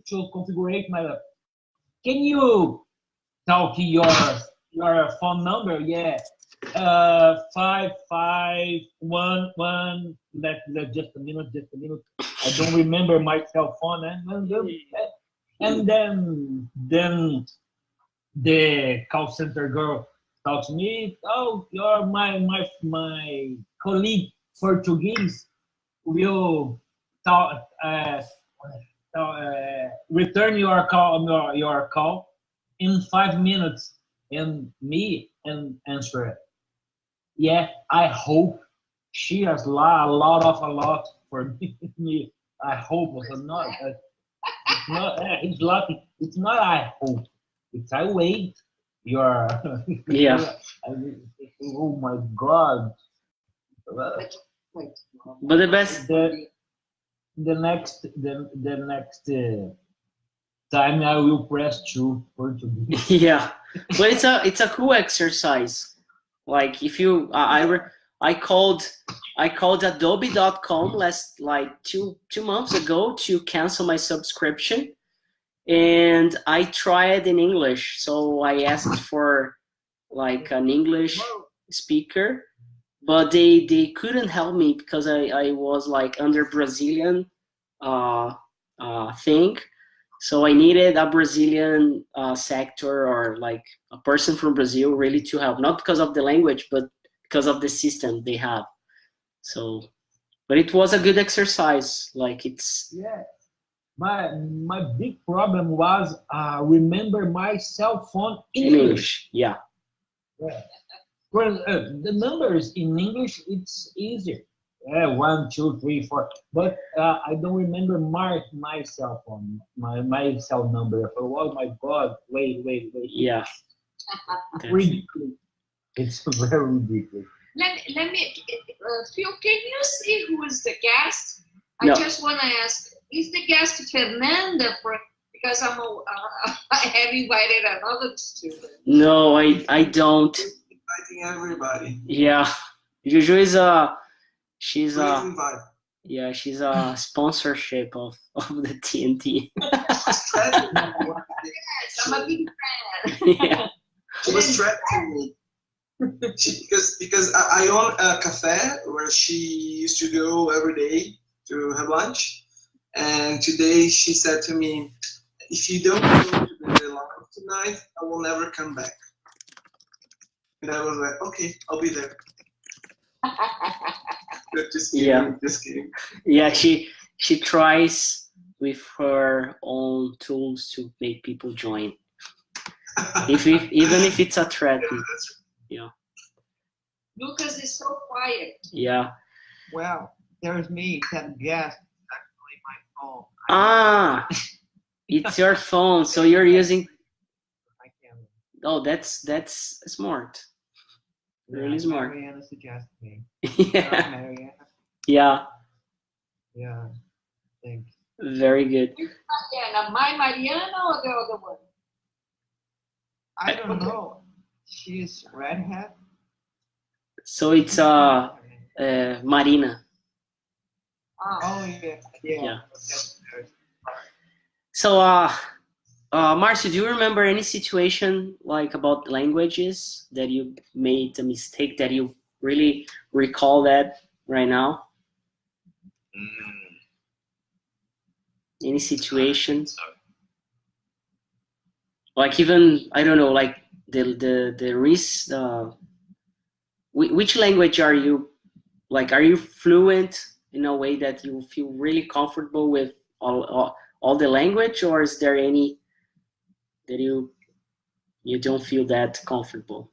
to configure my. Can you talk your phone number? Yeah. 5511. Let just a minute. I don't remember my cell phone. And then the call center girl talks to me. Oh, you're my colleague Portuguese. Will talk, return your call in 5 minutes, and answer it. Yeah, I hope she has a lot for me. I hope it's not. It's not. It's lucky. It's not. I hope. It's I wait. You're. Yeah. Oh my God. But the best. The next time I will press 2 Portuguese. Yeah, but it's a cool exercise. Like if you, I called Adobe.com two months ago to cancel my subscription, and I tried in English. So I asked for like an English speaker, but they couldn't help me because I was like under Brazilian thing. So I needed a Brazilian sector or like a person from Brazil really to help, not because of the language, but because of the system they have. So, but it was a good exercise. Like it's. Yeah. My big problem was remember my cell phone in English. Yeah. Well, the numbers in English, it's easier. 1, 2, 3, 4. But I don't remember my cell phone, my cell number. Oh my God! Wait. Yeah. Ridiculous. It's very ridiculous. Let me, Phil, can you see who is the guest? No. I just want to ask, is the guest Fernanda? Because I have invited another student. No, I don't. Inviting everybody. Yeah. Juju is she's she's a sponsorship of the TNT. Yes, I'm a big fan. Yeah. She was threatening me. Because I own a cafe where she used to go every day to have lunch, and today she said to me, "If you don't go to the lunch tonight, I will never come back." And I was like, "Okay, I'll be there." Just kidding. Yeah. Just kidding. Yeah, she tries with her own tools to make people join. Even if it's a threat. Yeah. Lucas is so quiet. Yeah. Well, there's me, that guest. Actually, my phone. Ah, it's your phone, so you're using. I can't. Oh, that's smart. Really smart. Mariana suggested me. Yeah. Mariana. Yeah. Yeah. Thanks. Very good. Mariana, my Mariana or the other one? I don't know. She's red hat. So it's Marina. Oh yeah. Yeah. So Marcio, do you remember any situation like about languages that you made a mistake that you really recall that right now? Any situation? Like even, I don't know, like the risk, which language are you, like, are you fluent in a way that you feel really comfortable with all the language, or is there any that you don't feel that comfortable?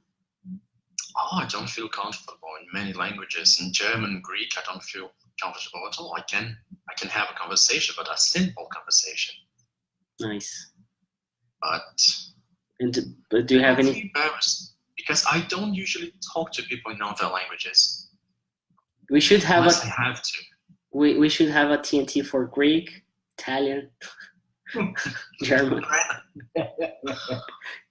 Oh, I don't feel comfortable in many languages. In German, Greek, I don't feel comfortable at all. I can have a conversation, but a simple conversation. Nice. But do you have any? I'm embarrassed because I don't usually talk to people in other languages. We should have unless I have to. We should have a TNT for Greek, Italian, German.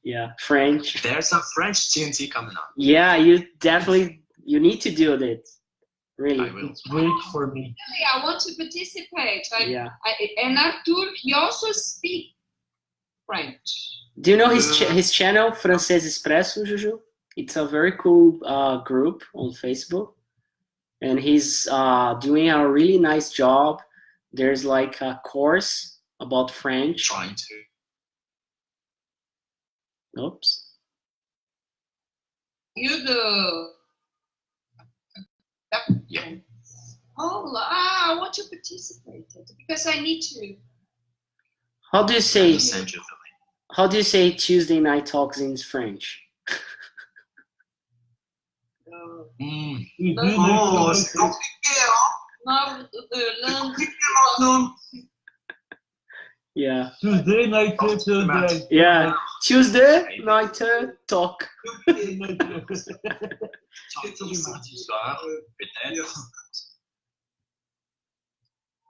Yeah, French. There's a French TNT coming up. Yeah, you need to do that. Really? I will. It's great for me. Really, I want to participate. Yeah. And Arthur, he also speaks French. Do you know his channel, Francês Expresso, Juju? It's a very cool group on Facebook. And he's doing a really nice job. There's like a course about French. Trying to. Oops. You do. Yeah. Oh, I want to participate because I need to. How do you say? I'll send you the link. How do you say Tuesday night talks in French? Oh, c'est compliqué, hein? Lundi. Yeah. Tuesday night, Tuesday. Yeah. Tuesday night talk. Samedi soir, peut-être.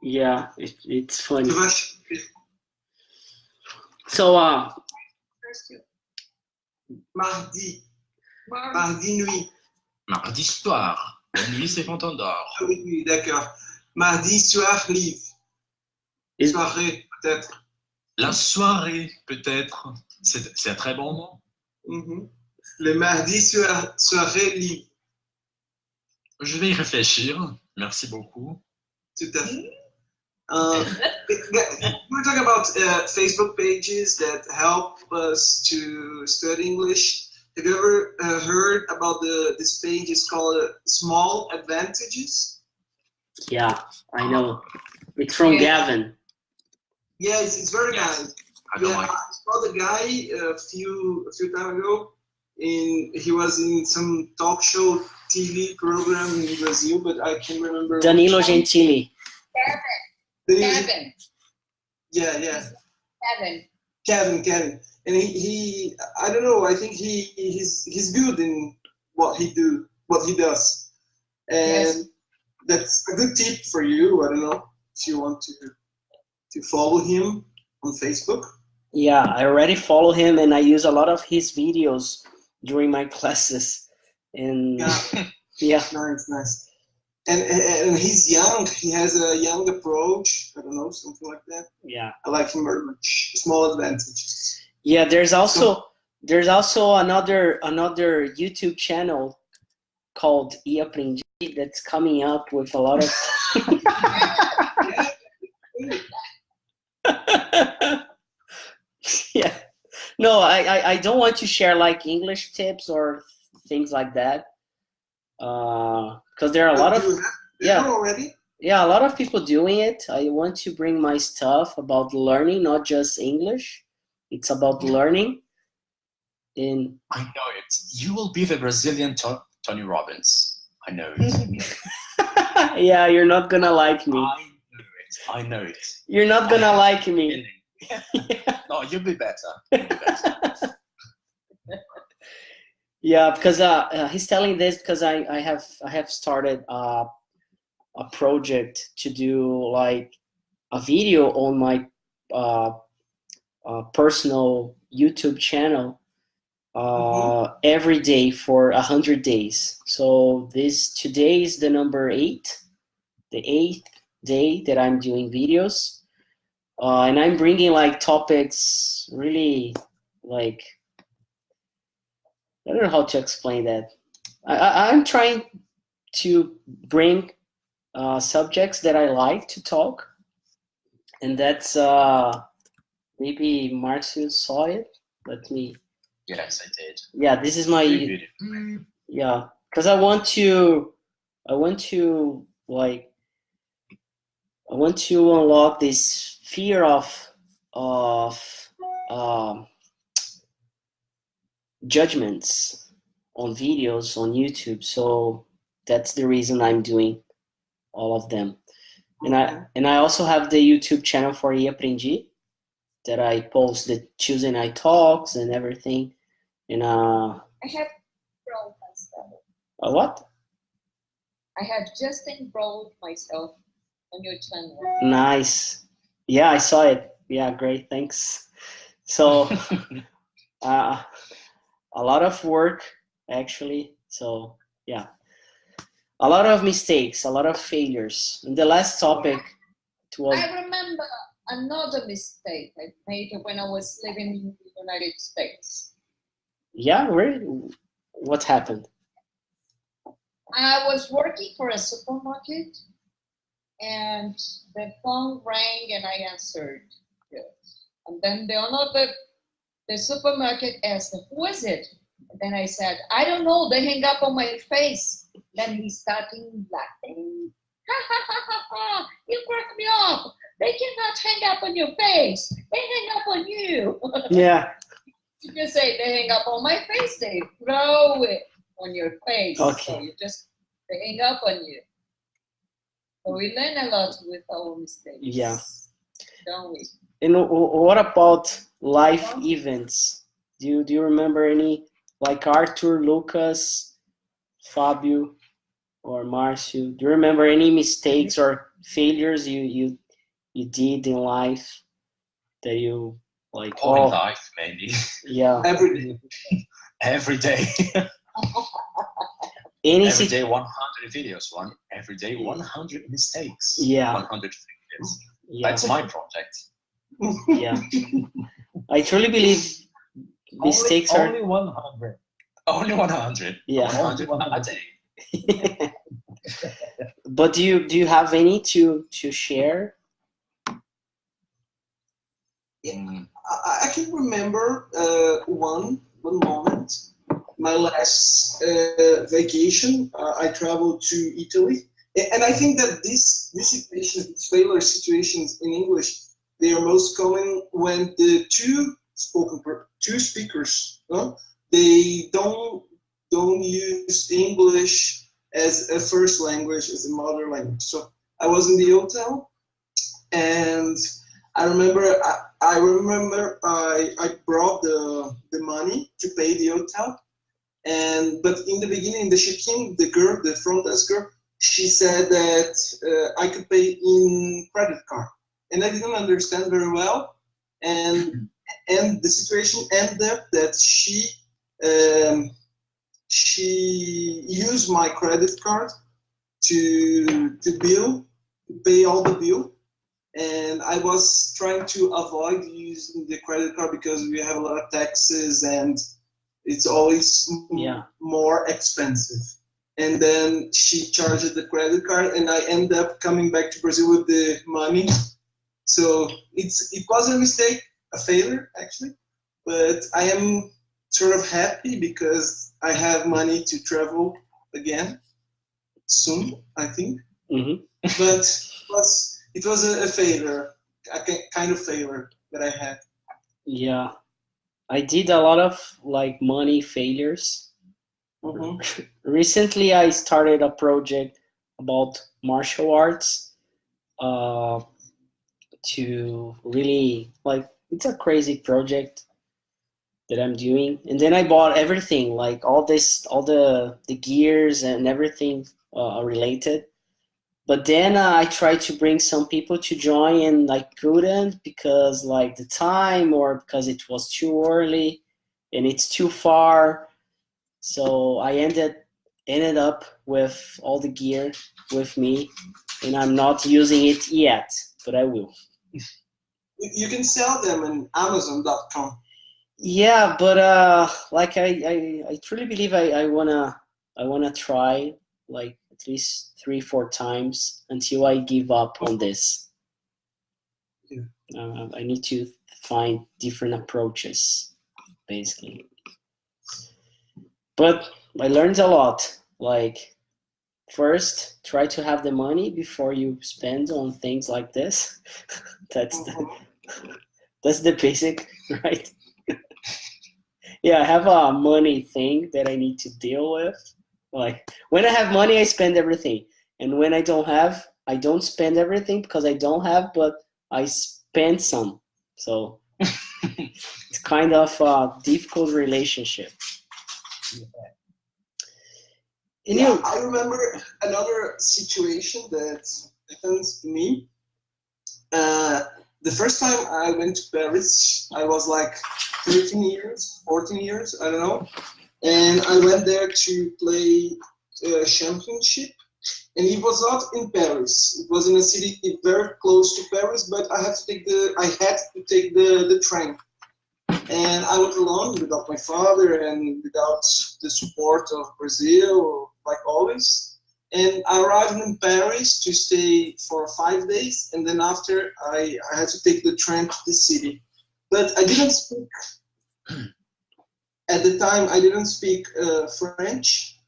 Yeah, it's funny. Tu vas So mardi nuit. Mardi soir. La nuit, c'est quand on dort. Ah oui, d'accord. Mardi soir live. Is- Soirée, peut-être. La soirée, peut-être. C'est un très bon nom. Mhm. Le mardi soirée live. Je vais y réfléchir. Merci beaucoup. Tout à fait. We're talking about Facebook pages that help us to study English. Have you ever heard about this page? It's called Small Advantages. yeah, I know. It's from Yeah. Gavin. Yeah, it's very Yes. nice. I don't Yeah, like I saw the guy a few time ago. He was in some talk show TV program in Brazil, but I can't remember. Danilo which one. Gentili. Kevin. Yeah. Kevin. And he I don't know, I think he's good in what he does. And Yes. that's a good tip for you. I don't know if you want to follow him on Facebook. Yeah, I already follow him and I use a lot of his videos during my classes. And Yeah, yeah, nice. And he's young. He has a young approach. I don't know, something like that. yeah. I like him very much. Small advantages. Yeah, there's also another YouTube channel called Aprendi that's coming up with a lot of yeah. No, I don't want to share like English tips or things like that. Because there are a lot of Yeah. Already? a lot of people doing it. I want to bring my stuff about learning, not just English. It's about learning. And I know it. You will be the Brazilian Tony Robbins. I know it. yeah, you're not gonna like me. I know it. You're not gonna like me. No, you'll be better. Yeah, because he's telling this because I have started a project to do like a video on my personal YouTube channel every day for 100 days. So today is the number 8, the 8th day that I'm doing videos, and I'm bringing like topics really like. I don't know how to explain that. I'm trying to bring subjects that I like to talk, and that's maybe Marcio saw it. Let me. Yes, I did. Yeah, this is my. Very beautiful. Yeah, because I want to unlock this fear of judgments on videos on YouTube. So that's the reason I'm doing all of them. And I also have the YouTube channel for Aprendi that I post the Tuesday night talks and everything. And I have enrolled myself. what? I have just enrolled myself on your channel. Nice. Yeah, I saw it. Yeah, great. Thanks. So a lot of work actually. So yeah. A lot of mistakes, a lot of failures. And the last topic it was I remember another mistake I made when I was living in the United States. yeah, really? What happened? I was working for a supermarket, and the phone rang, and I answered. Yes. And then the owner of the supermarket asked, "Who is it?" And then I said, "I don't know. They hang up on my face." Then he started laughing. "Ha ha ha ha ha! You crack me up. They cannot hang up on your face. They hang up on you." Yeah. You just say they hang up on my face. They throw it on your face. Okay. So they hang up on you. So we learn a lot with our mistakes. Yeah. Don't we? And what about life events? Do you remember any, like Arthur, Lucas, Fabio, or Marcio? Do you remember any mistakes or failures you did in life that you like? All in life, maybe. Yeah. Every day. Every day. Any Every day 100 videos. Every day 100 mistakes. Yeah. 100 failures. Yeah. That's my project. Yeah. I truly believe mistakes are only 100. Only 100. Yeah. 100 a day. But do you have any to share? I can remember one moment. My last vacation, I traveled to Italy, and I think that these situations, failure situations in English, they are most common when the two speakers, they don't use English as a first language, as a mother language. So I was in the hotel, and I remember I brought the money to pay the hotel. But in the beginning, the check-in, the front desk girl, she said that I could pay in credit card, and I didn't understand very well. And the situation ended up that she used my credit card to pay all the bill. And I was trying to avoid using the credit card because we have a lot of taxes and it's always more expensive. And then she charged the credit card, and I end up coming back to Brazil with the money. So it was a mistake, a failure actually, but I am sort of happy because I have money to travel again soon, I think. Mm-hmm. But it was a failure, a kind of failure that I had. Yeah. I did a lot of like money failures. Mm-hmm. Recently, I started a project about martial arts to really like, it's a crazy project that I'm doing. And then I bought everything, like all the gears and everything related. But then I tried to bring some people to join, and I couldn't because like the time, or because it was too early and it's too far. So I ended up with all the gear with me, and I'm not using it yet, but I will. You can sell them on Amazon.com. Yeah, but like I truly believe I wanna try like at least 3-4 times until I give up on this. Yeah. I need to find different approaches, basically. But I learned a lot. Like, first, try to have the money before you spend on things like this. That's the basic, right? Yeah, I have a money thing that I need to deal with. Like, when I have money, I spend everything. And when I don't have, I don't spend everything because I don't have, but I spend some. So it's kind of a difficult relationship. Yeah, I remember another situation that happens to me. The first time I went to Paris, I was like 14 years, I don't know. And I went there to play a championship and it was not in Paris. It was in a city very close to Paris, but I had to take the train. And I went alone without my father and without the support of Brazil, like always. And I arrived in Paris to stay for 5 days, and then after I had to take the train to the city. But I didn't speak, at the time I didn't speak French,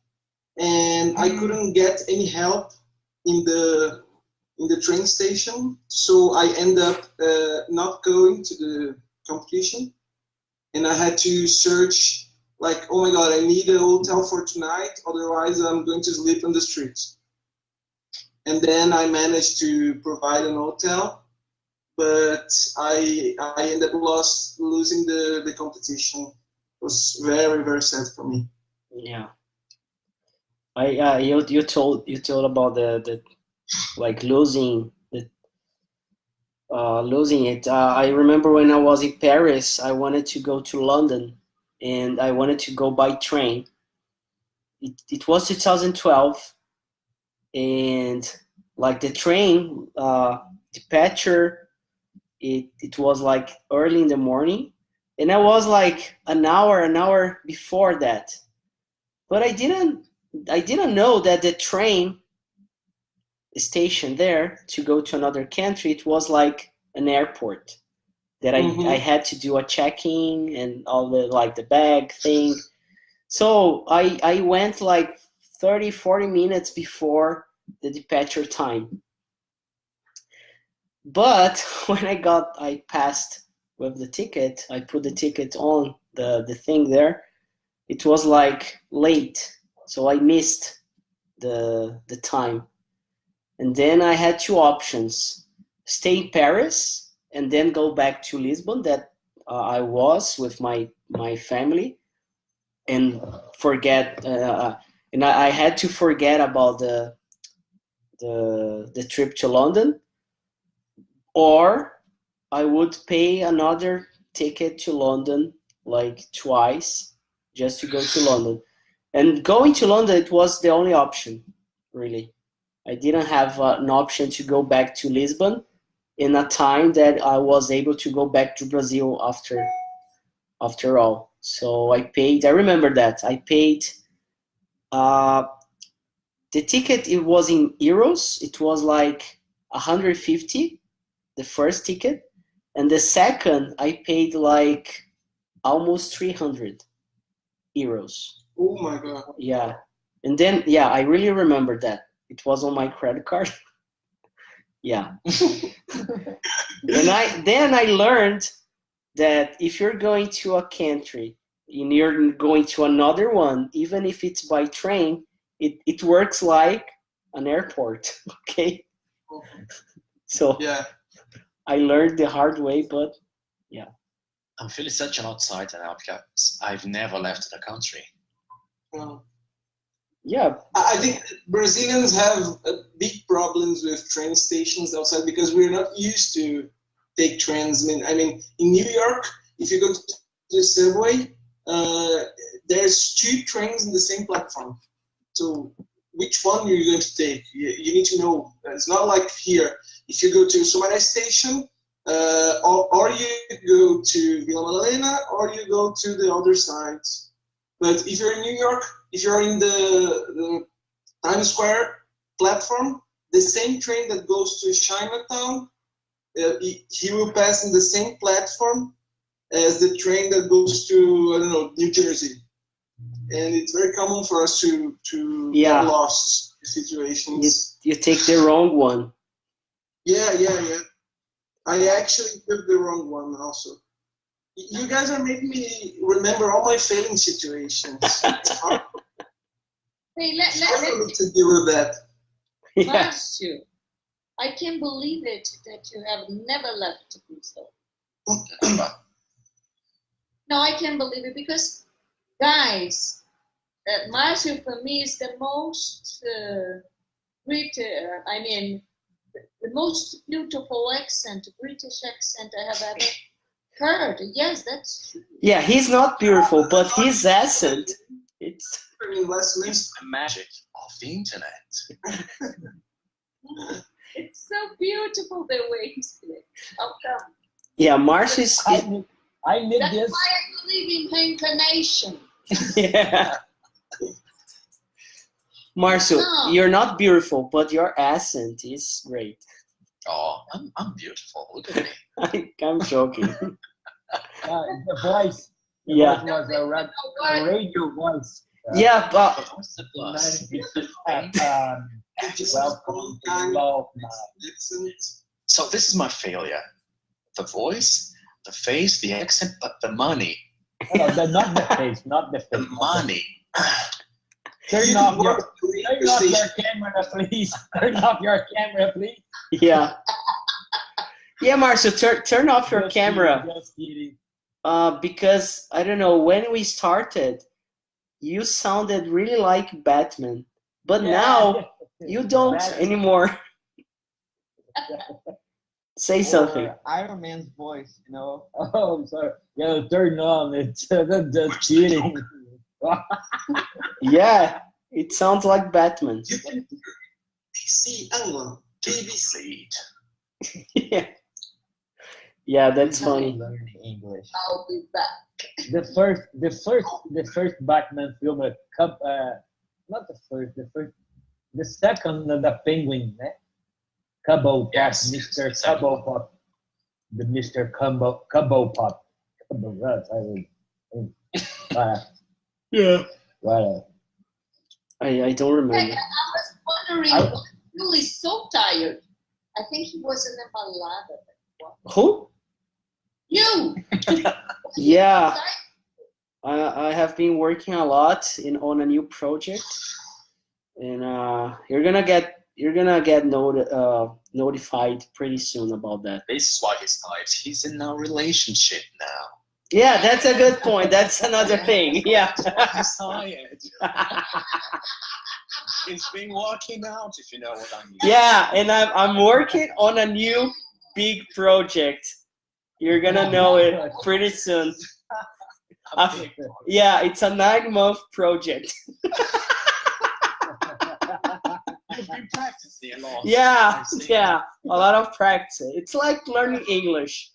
and I couldn't get any help in the train station. So I ended up not going to the competition. And I had to search, like, oh my God, I need a hotel for tonight, otherwise I'm going to sleep on the streets. And then I managed to provide an hotel, but I ended up losing the competition. It was very, very sad for me. Yeah. You told about the like losing it. I remember when I was in Paris, I wanted to go to London, and I wanted to go by train. It was 2012, and like the train departure, it was like early in the morning, and I was like an hour before that, but I didn't know that the train station there to go to another country, it was like an airport that I had to do a check-in and all the bag thing. So I went like 30-40 minutes before the departure time. But when I passed with the ticket, I put the ticket on the thing there, it was like late, so I missed the time. And then I had two options: stay in Paris and then go back to Lisbon, that I was with my family, and forget. And I had to forget about the trip to London, or I would pay another ticket to London, like twice, just to go to London. And going to London, it was the only option, really. I didn't have an option to go back to Lisbon in a time that I was able to go back to Brazil after all. So I remember that. I paid, the ticket, it was in euros. It was like 150, the first ticket. And the second, I paid like almost 300 euros. Oh my God. Yeah. And then, yeah, I really remember that. It was on my credit card. Yeah. And then I learned that if you're going to a country and you're going to another one, even if it's by train, it works like an airport. Okay. So yeah, I learned the hard way, but yeah. I'm feeling such an outsider now because I've never left the country. Yeah, I think Brazilians have big problems with train stations outside because we're not used to take trains. I mean, in New York, if you go to the subway, there's 2 trains in the same platform. So which one are you going to take? You need to know. It's not like here. If you go to Sumaré station, or you go to Vila Madalena, or you go to the other side. But if you're in New York, if you're in the Times Square platform, the same train that goes to Chinatown, he will pass in the same platform as the train that goes to, I don't know, New Jersey. And it's very common for us to get lost in situations. You take the wrong one. Yeah. I actually took the wrong one also. You guys are making me remember all my failing situations. It's hard. Hey, Hard to deal with that. Yeah. Marcio, I can't believe it that you have never left Brazil. No, I can't believe it because, guys, Marcio for me is the most great. The most beautiful accent, British accent I have ever heard. Yes, that's true. Yeah, he's not beautiful, but his accent, it's I mean, last semester. The magic of the internet. It's so beautiful the way he speaks. How come? Yeah, Marcio is. I need That's this. why I believe in reincarnation. Yeah. Marcio, No. you're not beautiful, but your accent is great. Oh, I'm beautiful. Look at me. I'm joking. The voice. The Yeah. voice was a What? radio voice. Yeah, but What's the plus? Welcome to love. So this is my failure. The voice, the face, the accent, but the money. No, not the face, not the face. The money. Turn off your camera, please. Turn off your camera, please. yeah. Yeah, Marcio, turn off your Just camera. kidding, just kidding. Because I don't know, when we started, you sounded really like Batman. But Yeah. now you don't Batman. anymore. Say something. Or Iron Man's voice, you know. Oh, sorry. Yeah, turn on. It's just kidding. Yeah, it sounds like Batman. You can PC Anglo. BBC. Yeah. Yeah, that's funny. Learn English. I'll be back. The first Batman film, not the second, the Penguin, né? Cabo Pop, Yes, Mr. yes, Cabo Pop, the Mr. Cabo Pop. Yeah. Right. I don't remember. I was wondering, I- Julie's so tired. I think he was in a balada. Who? You! Yeah. I have been working a lot on a new project, and you're gonna get notified pretty soon about that. This is why he's tired. He's in a relationship now. Yeah, that's a good point. That's another thing. Yeah. He's tired. He's been working out, if you know what I mean. Yeah, and I'm working on a new big project. You're gonna know it pretty soon. Yeah, it's a 9-month project. You've been practicing a lot. Yeah, I see. yeah, a lot of practice. It's like learning English.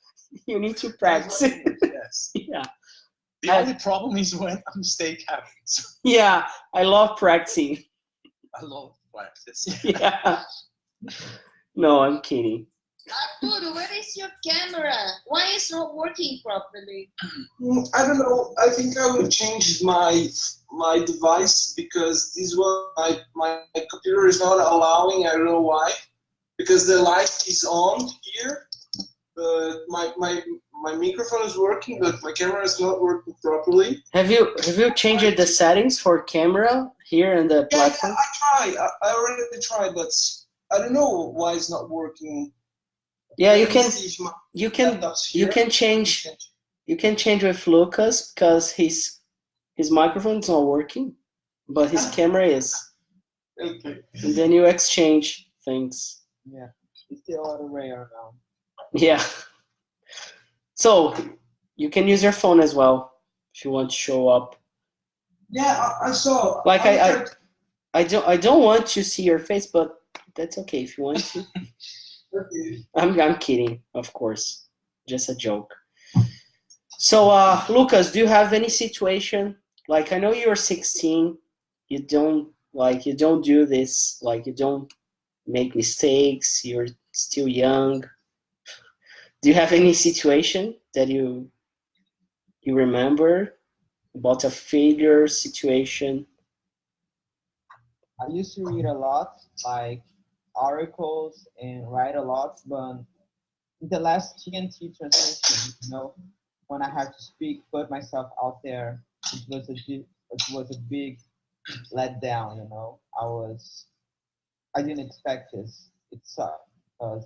You need to practice. Yes. Yeah, The only problem is when a mistake happens. yeah, I love practicing. A lot of practice. Yeah. No, I'm kidding. Arturo, where is your camera? Why is it not working properly? I don't know. I think I will change my device because this one my computer is not allowing. I don't know why. Because the light is on here, but my microphone is working, but my camera is not working properly. Have you changed the settings for camera here in the Yeah, platform? I tried. I already tried, but I don't know why it's not working. Yeah, you Let me can see if my you can laptop's you here. can change with Lucas because his microphone's not working, but his camera is. Okay. And then you exchange things. Yeah, it's the other way around. Yeah. So you can use your phone as well if you want to show up. Yeah, I saw. Like tried- I don't want to see your face, but that's okay if you want to. Okay. I'm kidding, of course. Just a joke. So Lucas, do you have any situation, like I know you're 16, you don't do this, like you don't make mistakes, you're still young. Do you have any situation that you remember about a failure situation? I used to read a lot, like articles, and write a lot, but in the last TNT translation, you know, when I had to speak, put myself out there, it was a big letdown, you know. I didn't expect this. It sucked because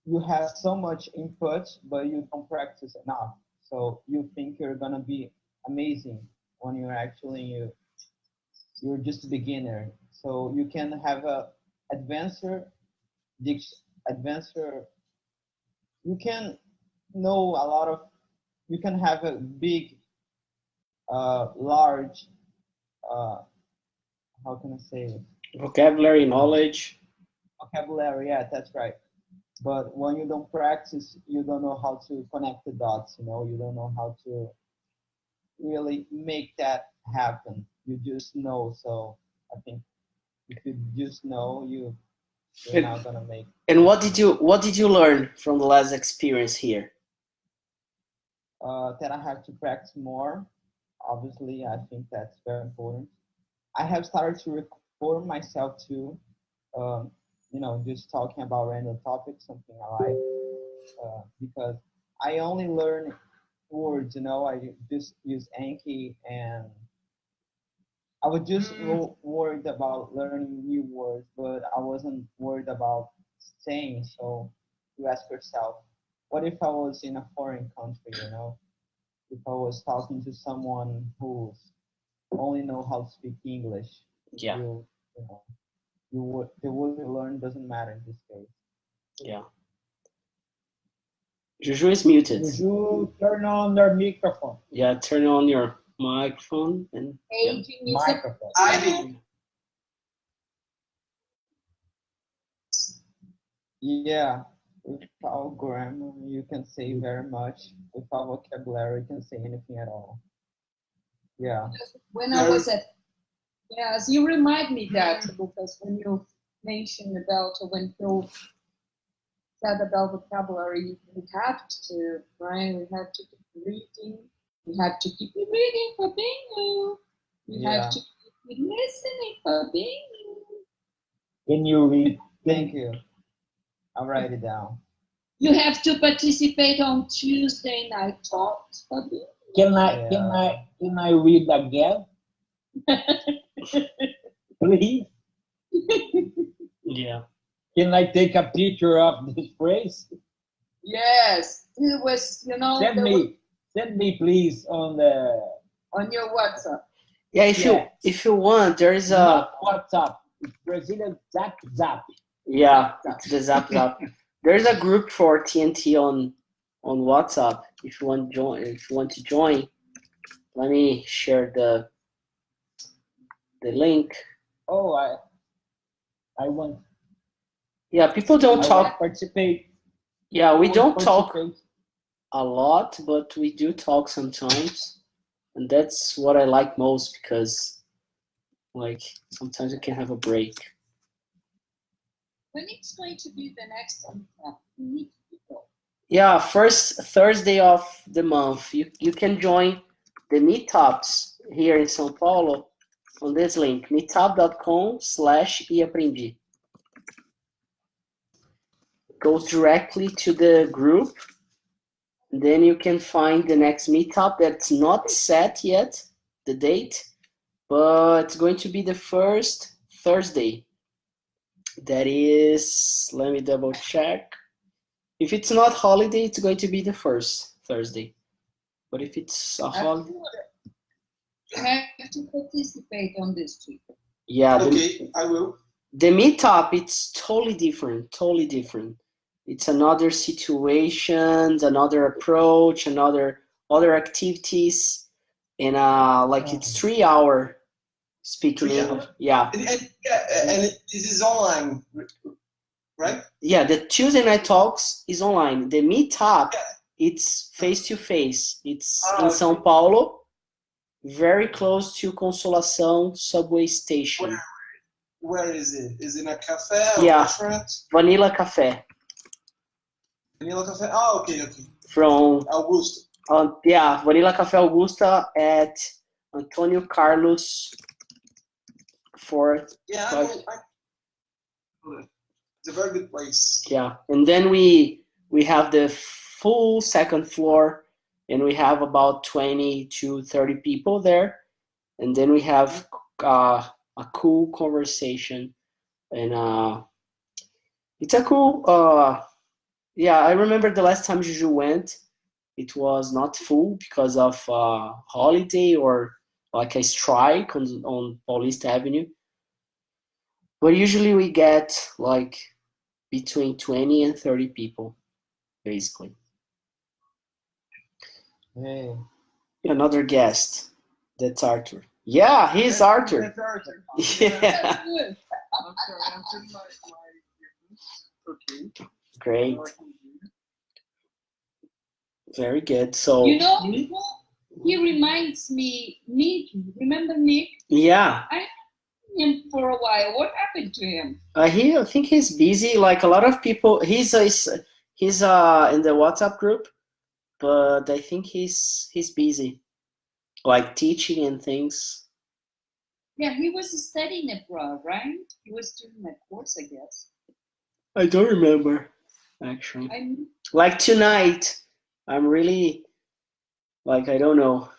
you have so much input, but you don't practice enough. So you think you're gonna be amazing when you're actually you're just a beginner. So you can have a advancer. You can know a lot of. You can have a big, large how can I say it? Vocabulary, knowledge. Vocabulary, yeah, that's right. But when you don't practice, you don't know how to connect the dots, you know, you don't know how to really make that happen. You just know. So I think if you just know, you're not gonna make. And what did you learn from the last experience here? That I have to practice more. Obviously, I think that's very important. I have started to record myself too. You know, just talking about random topics, something I like, because I only learn words, you know, I just use Anki, and I was just worried about learning new words, but I wasn't worried about saying. So you ask yourself, what if I was in a foreign country, you know, if I was talking to someone who only know how to speak English? Yeah. You know, the word you learn doesn't matter in this case. Yeah. Juju is muted. Juju, turn on your microphone. Yeah, turn on your microphone and Microphone. Yeah, without grammar, you can say very much. Without vocabulary, you can say anything at all. Yeah. When I was at, yes, you remind me that, because when you mentioned about when you said about vocabulary, we have to, right? We have to keep reading. We have to keep reading for being new. We have to keep listening for being new. Can you read? Thank you. I'll write it down. You have to participate on Tuesday night talks for being new. Can I read again? Please. yeah. Can I take a picture of this phrase? Yes, it was, you know. Send me please on your WhatsApp. Yeah, if you want, there is a not WhatsApp. It's Brazilian Zap. Yeah, it's the Zap. There's a group for TNT on WhatsApp. If you want to join, let me share the link. Oh, I want. Yeah, people don't talk. Participate. Yeah, we don't talk a lot, but we do talk sometimes, and that's what I like most, because like sometimes we can have a break. When it's going to be the next one? Meet people. Yeah, first Thursday of the month. You can join the meetups here in São Paulo on this link, meetup.com/eaprendi. Goes directly to the group. Then you can find the next meetup that's not set yet, the date, but it's going to be the first Thursday. That is, let me double check. If it's not holiday, it's going to be the first Thursday. But if it's a holiday, you have to participate on this trip. Yeah. Okay, I will. The meetup, it's totally different. It's another situation, another approach, other activities, and it's 3 hour speaking English. Yeah. And this is online, right? Yeah, the Tuesday night talks is online. The meetup, it's face to face. It's in São Paulo, very close to Consolação subway station. Where is it? Is it a cafe or restaurant? Vanilla Café. Vanilla Café? Oh, okay. From Augusta. Vanilla Café Augusta at Antonio Carlos 4th. Yeah, it's a very good place. Yeah, and then we have the full second floor, and we have about 20 to 30 people there, and then we have a cool conversation, and it's a cool. I remember the last time Juju went, it was not full because of holiday or like a strike on Paulista Avenue. But usually we get like between 20 and 30 people, basically. Hey. Another guest, that's Arthur. Yeah, he's Arthur. That's Arthur. Yeah. That's good. I'm sorry, I'm putting my okay. Great. Very good. So You know, he reminds me, Nick. Remember Nick? yeah, I knew him for a while. What happened to him? I think he's busy. Like a lot of people, he's in the WhatsApp group, but I think he's busy, like teaching and things. Yeah, he was studying abroad, right? He was doing that course, I guess. I don't remember actually. Like tonight, I'm really like I don't know.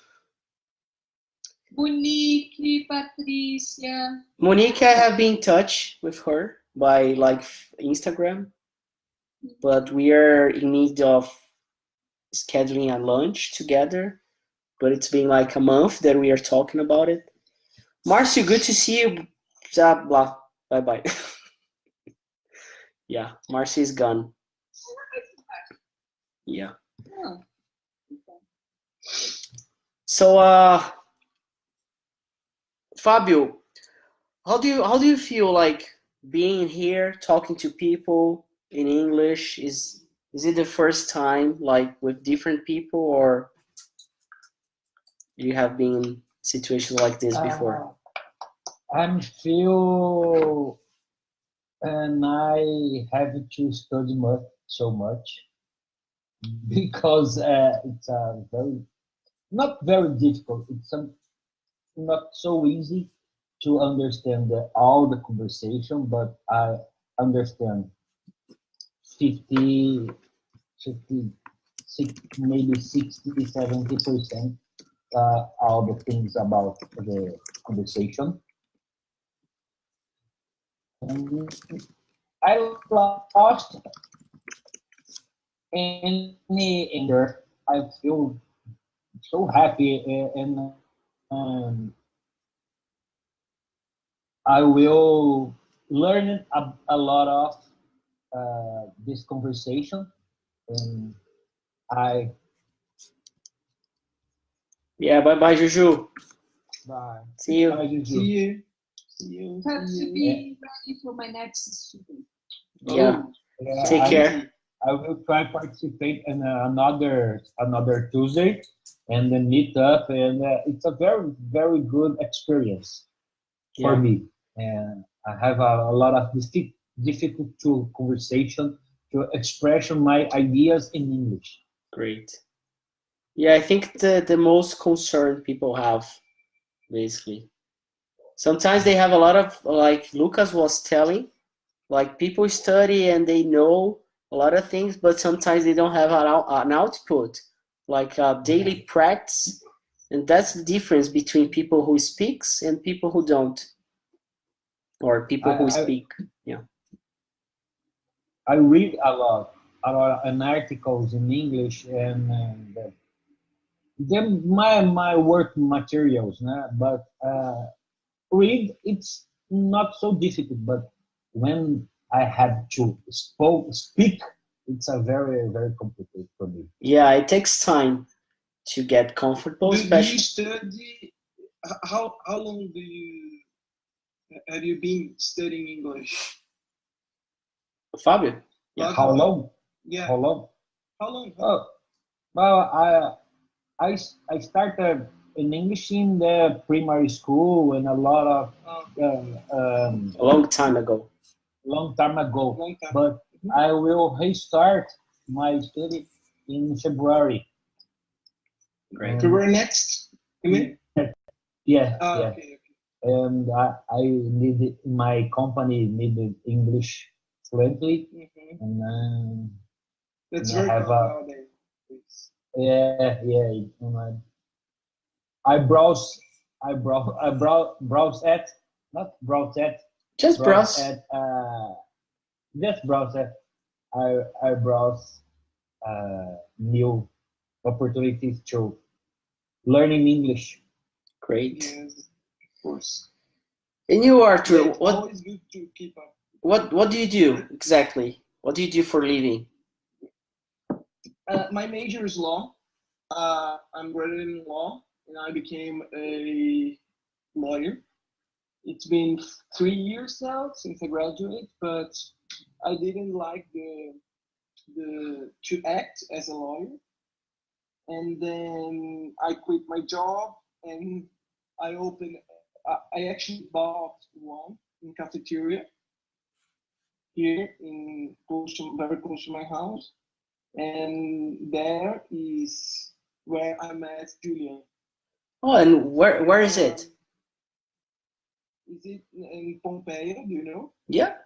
Monique, Patricia. Monique, I have been in touch with her by like Instagram, but we are in need of scheduling a lunch together. But it's been like a month that we are talking about it. Marcio, good to see you. Blah, blah. Bye bye. Yeah, Marcio is gone. Yeah. Oh. So, Fabio, how do you feel like being here, talking to people in English? Is it the first time, like with different people, or you have been in situations like this before? I'm feel, and I have to study so much because it's not very difficult. It's not so easy to understand all the conversation, but I understand 50, maybe 60, 70% all the things about the conversation. And I lost any anger. I feel so happy, and I will learn a lot of this conversation, and Yeah, bye bye, Juju. bye. See you. Bye, Juju. See you. See you. Have to be ready for my next student. Yeah. Yeah, Take care. I will try participate in another Tuesday, and then meet up, and it's a very, very good experience for Yeah. me. And I have a lot of difficult to conversation to expression my ideas in English. Great. Yeah, I think the most concern people have, basically. Sometimes they have a lot of, like Lucas was telling, like people study and they know a lot of things, but sometimes they don't have an output, like a daily practice. And that's the difference between people who speaks and people who don't, or people who speak. Yeah. I read a lot of articles in English, and then my work materials, nah? But read, it's not so difficult, but when I have to speak, it's a very, very complicated for me. Yeah, it takes time to get comfortable, Do you especially. study? How long have you been studying English? Fabio. Yeah. How long? Yeah. How long? How long? Oh, well, I started in English in the primary school, and a lot of A long time ago. long time ago. Long time. But I will restart my study in February. Great. February next? You mean? Yeah, Ah, yeah. okay. And I needed, my company needed English fluently, Mm-hmm. and That's and I very have common nowadays. yeah. I browse at, not browse at, Just browse. at just browse at. I browse new opportunities to learning English. Great. Yes, of course. And you, Arthur, It's always good to keep up. what do you do exactly? What do you do for a living? My major is law. I'm graduating in law, and I became a lawyer. It's been 3 years now since I graduated, but I didn't like to act as a lawyer. And then I quit my job and I actually bought one in cafeteria here very close to my house. And there is where I met Julian. Oh, and where is it? Is it in Pompeia? Do you know? Yeah.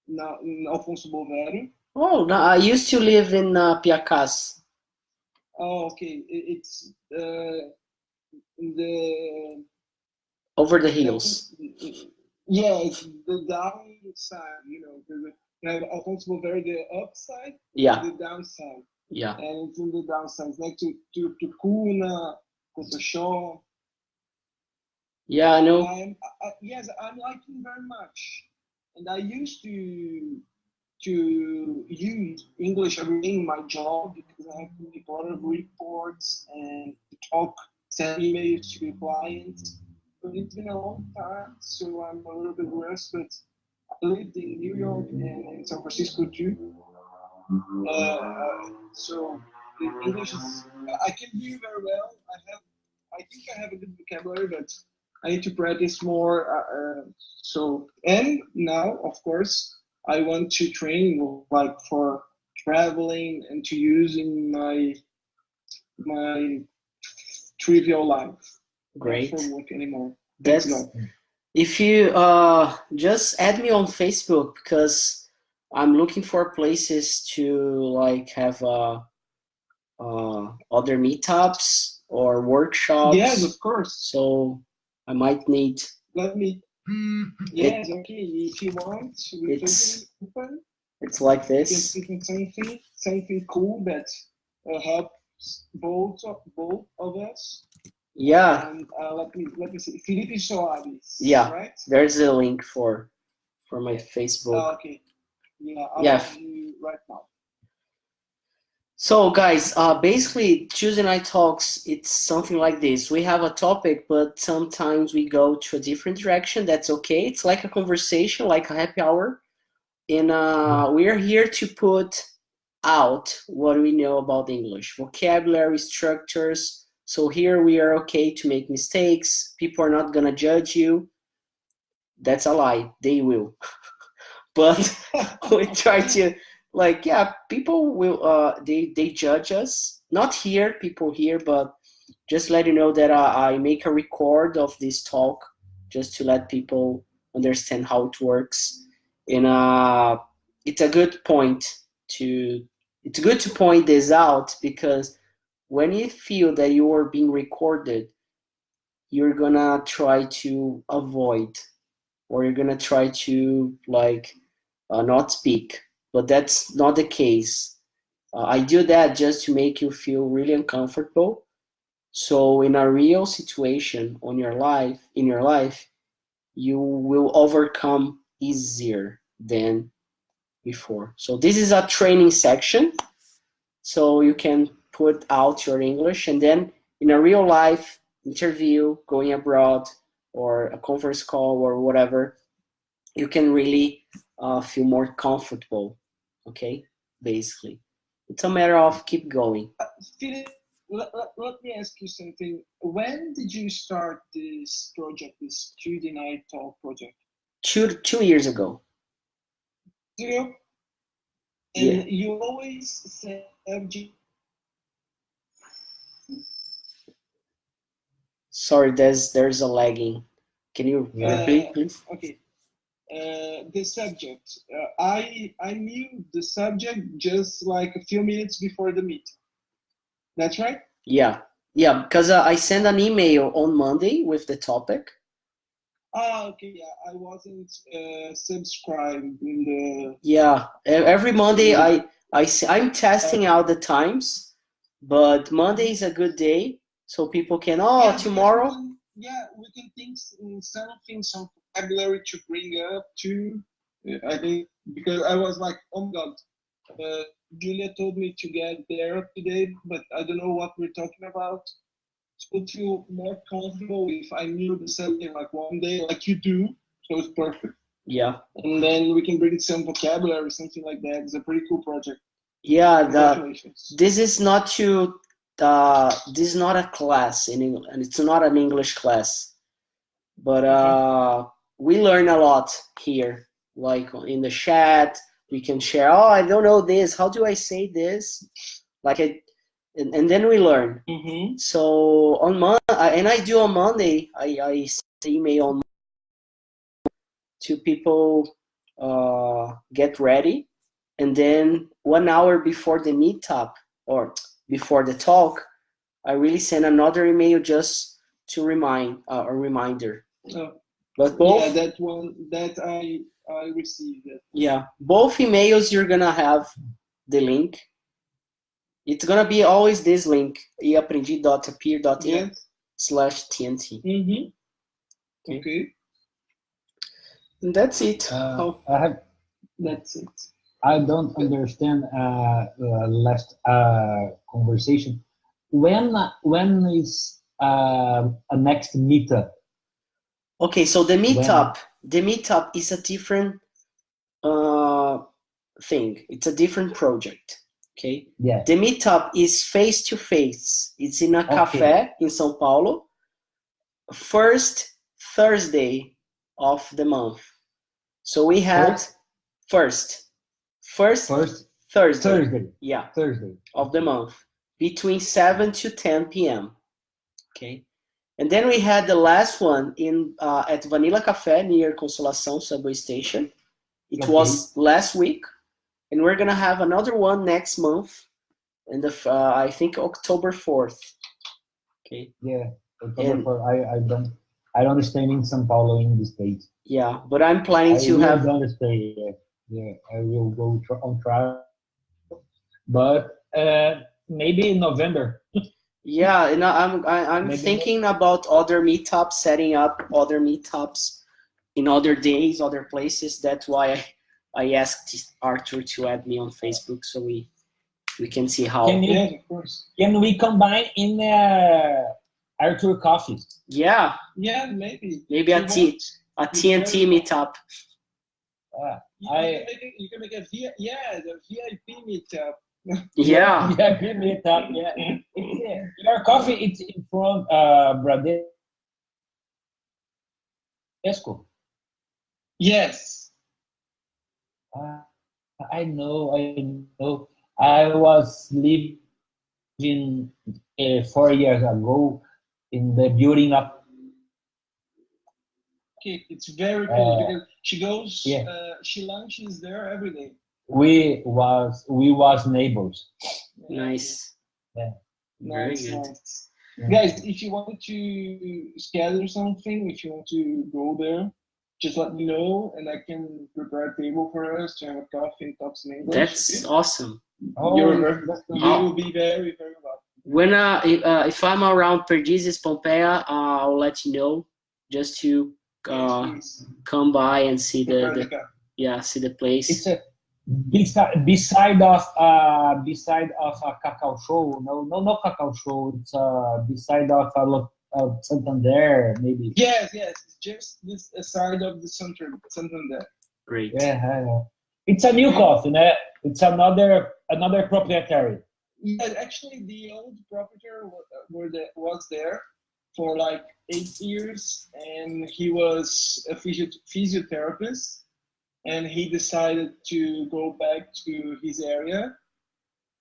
No, in Alfonso Bovero. Oh, no, I used to live in Piacas. Oh, okay. It's in the Over the hills. Yeah, it's the downside. You have Alfonso Bovero, the upside, Yeah. and the downside. Yeah. And it's in the downside. It's next to Cuna, Cotoxó. Yeah, I know. Yes, I'm liking very much. And I used to use English every day in my job because I have to make a lot of reports and send emails to clients. But it's been a long time, so I'm a little bit rusty. But I lived in New York and in San Francisco too. So the English I can do very well. I think I have a good vocabulary, but I need to practice more. And now, of course, I want to train like for traveling and to use in my trivial life. Great. Not for work anymore. That's, if you just add me on Facebook, because I'm looking for places to like have other meetups or workshops. Yes, of course. So I might need. Let me. Yes, okay. If you want, we can open. It's like this. We can speak something cool that helps both of us. Yeah. And let me see. Phillipe Soares. Yeah. Right. There's a link for my Facebook. Okay. Yeah. I'll do you right now. So guys, basically Tuesday Night Talks, it's something like this. We have a topic, but sometimes we go to a different direction. That's okay. It's like a conversation, like a happy hour. And we're here to put out what we know about English, vocabulary, structures. So here we are okay to make mistakes. People are not gonna judge you. That's a lie. They will. But we try to, like, yeah, people will, they judge us. Not here, people here, but just let you know that I make a record of this talk just to let people understand how it works. And it's a good to point this out, because when you feel that you are being recorded, you're gonna try to avoid, or you're gonna try to like not speak. But that's not the case. I do that just to make you feel really uncomfortable. So in a real situation in your life, you will overcome easier than before. So this is a training section, so you can put out your English, and then in a real life interview, going abroad, or a conference call or whatever, you can really feel more comfortable. Okay, basically it's a matter of keep going. Philip, let me ask you something. When did you start this project, this Tuesday Night Talk project? Two years ago. And you always said Sorry, there's a lagging. Can you repeat, please? Okay. The subject. I knew the subject just like a few minutes before the meeting. That's right? Yeah, because I sent an email on Monday with the topic. Okay, yeah, I wasn't subscribed in the. Yeah, every Monday I'm testing out the times, but Monday is a good day, so people can tomorrow. We can think in some vocabulary to bring up too. I think because I was like, oh my god, Julia told me to get there today, but I don't know what we're talking about. would feel more comfortable if I knew the subject like one day, like you do, so it's perfect. Yeah. And then we can bring some vocabulary, something like that. It's a pretty cool project. Yeah, Congratulations. this is not this is not a class in English, and it's not an English class, but we learn a lot here. Like in the chat, we can share. Oh, I don't know this. How do I say this? Like and then we learn. Mm-hmm. So on and I do on Monday. I send email on to people, get ready, and then 1 hour before the meetup or before the talk, I really send another email just to remind a reminder. But both, yeah, that one that I received it. Yeah, both emails you're gonna have the link. It's gonna be always this link, eaprendi.appear.in/TNT. Mm-hmm. Okay. And that's it. That's it. I don't understand last conversation. When is a next meetup? Okay, so the meetup is a different thing. It's a different project. Okay. Yeah. The meetup is face to face. It's in a cafe in São Paulo. First Thursday of the month. So we had first Thursday. Yeah. Thursday of the month between 7 to 10 p.m. Okay. And then we had the last one in at Vanilla Café near Consolação subway station. It was last week, and we're gonna have another one next month, in the I think October 4th. Okay. Yeah, October 4th. I don't understand in São Paulo in the States. Yeah, but I'm planning to have. I don't understand. Yeah, I will go on trial, but maybe in November. Yeah, and I'm thinking about other meetups, setting up other meetups in other days, other places. That's why I asked Arthur to add me on Facebook so we can see how. Yeah, of course. Can we combine in Arthur Coffee? Yeah. Yeah, maybe. Maybe a TNT meetup. You can make a the VIP meetup. Yeah. VIP meetup. Yeah. Your coffee. It's in front Bradesco. Yes. I know. I was living 4 years ago in the building up. Okay, it's very cool because she goes. She lunches there every day. We was neighbors. Nice. Yeah. Very good. Nice. Yeah. Guys, if you want to schedule something, if you want to go there, just let me know and I can prepare a table for us to have a coffee and talk some English. That's awesome. You will be very, very welcome. When if I'm around Perdizes, Pompeia, I'll let you know just to come by and see the place. It's a beside of a cacao show. No cacao show. It's beside of Santander, maybe. Yes. It's just this side of the Santander. Great. Yeah. It's a new coffee, né? It's another proprietary. Yeah, actually, the old proprietor was there for like 8 years, and he was a physiotherapist, and he decided to go back to his area.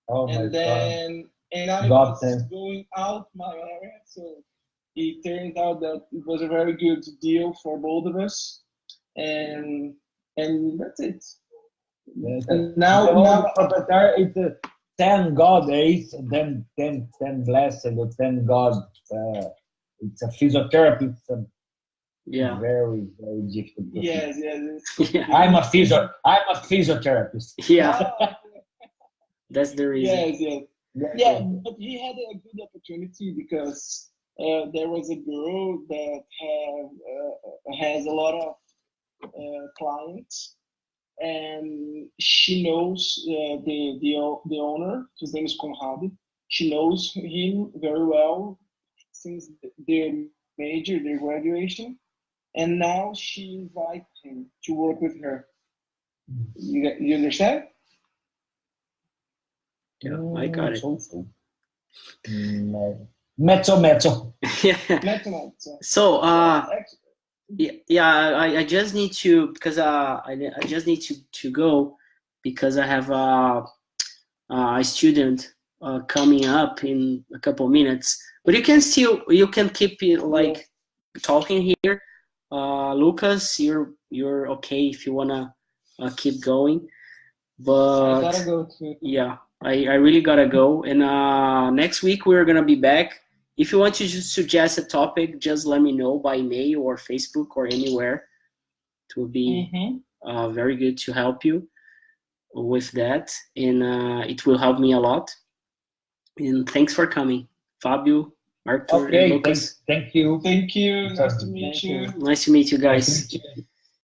Oh and my then, God. And I was going out my area, so it turned out that it was a very good deal for both of us, and that's it. Yes. And now proprietary is thank God, then blessed, and thank God. It's a physiotherapy. It's a very, very difficult. Yes. Yeah. I'm a physiotherapist. Yeah. That's the reason. Yeah, but he had a good opportunity because there was a girl that has a lot of clients, and she knows the owner. His name is Conrado. She knows him very well since their major, their graduation, and now she invites him to work with her. You understand? Yeah, I got it. So. Mezzo. Yeah. Mathematics. So yeah, I just need to, because I just need to go, because I have a student coming up in a couple minutes. But you can keep it like talking here. Lucas, you're okay if you wanna keep going. But I gotta go too. yeah, I really gotta go. And next week we're gonna be back. If you want to just suggest a topic, just let me know by mail or Facebook or anywhere. It will be very good to help you with that, and it will help me a lot. And thanks for coming, Fabio, Arthur, and Okay, Lucas. thank you. Thank you. Nice to meet you. Nice to meet you guys. Nice to meet you.